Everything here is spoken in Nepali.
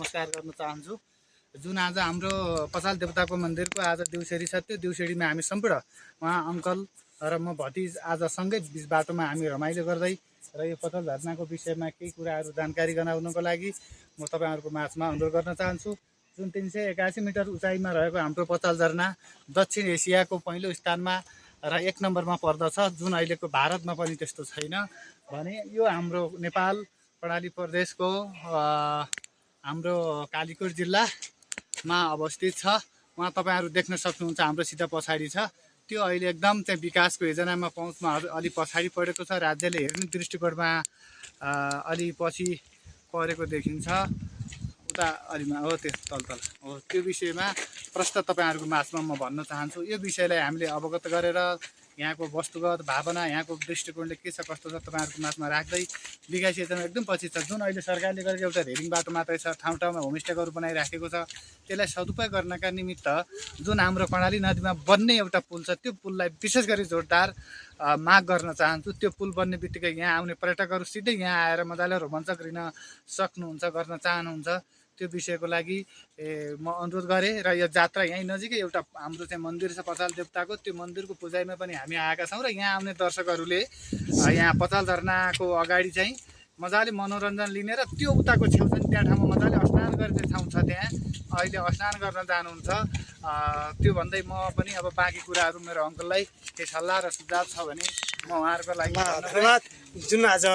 नमस्कार गर्न चाहन्छु। जुन आज हाम्रो पसाल देवताको मन्दिरको आज देउसेरी छ, त्यो देउसेरीमा हामी सम्पूर्ण उहाँ अङ्कल र म भतिज आज सँगै बिच बाटोमा हामी रमाइलो गर्दै र यो पताल झरनाको विषयमा केही कुराहरू जानकारी गराउनको लागि म तपाईँहरूको माझमा अनुरोध गर्न चाहन्छु। जुन 381 मिटर उचाइमा रहेको हाम्रो पताल झरना दक्षिण एसियाको पहिलो स्थानमा र 1 नम्बरमा पर्दछ, जुन अहिलेको भारतमा पनि त्यस्तो छैन भने यो हाम्रो नेपाल कर्णाली प्रदेशको हाम्रो कालीकोट जिल्लामा अवस्थित छ। उहाँ तपाईँहरू देख्न सक्नुहुन्छ, हाम्रो सिधा पछाडि छ। त्यो अहिले एकदम चाहिँ विकासको योजनामा पहुँचमा अलि पछाडि परेको छ। राज्यले हेर्ने दृष्टिकोणमा अलि पछि परेको देखिन्छ। उता अलिमा हो, त्यो तल हो। त्यो विषयमा प्रश्न तपाईँहरूको माझमा म भन्न चाहन्छु। यो विषयलाई हामीले अवगत गरेर यहाँको वस्तुगत भावना, यहाँको दृष्टिकोणले के छ कस्तो छ तपाईँहरूको माझमा राख्दै विकास योजना एकदम पछि छ। जुन अहिले सरकारले गरेको एउटा रेलिङ बाटो मात्रै छ, ठाउँ ठाउँमा होमस्टेहरू बनाइराखेको छ। त्यसलाई सदुपयोग गर्नका निमित्त जुन हाम्रो कर्णाली नदीमा बन्ने एउटा पुल छ, त्यो पुललाई विशेष गरी जोरदार माग गर्न चाहन्छु। त्यो पुल बन्ने बित्तिकै यहाँ आउने पर्यटकहरू सिधै यहाँ आएर मजाले रोमाञ्चक लिन सक्नुहुन्छ, गर्न चाहनुहुन्छ। त्यो विषयको लागि म अनुरोध गरेँ र यो जात्रा यहीँ नजिकै एउटा हाम्रो चाहिँ मन्दिर छ पताल देवताको, त्यो मन्दिरको पूजामा पनि हामी आएका छौँ र यहाँ आउने दर्शकहरूले यहाँ पताल झरनाको अगाडि चाहिँ मजाले मनोरञ्जन लिने र त्यो उताको छेउछाउ त्यहाँ ठाउँमा मजाले स्नान गर्ने ठाउँ छ, त्यहाँ अहिले स्नान गर्न जानुहुन्छ। त्यो भन्दै म पनि अब बाँकी कुराहरू मेरो अङ्कललाई केही सल्लाह र सुझाव छ भने म उहाँहरूको लागि धन्यवाद। जुन आज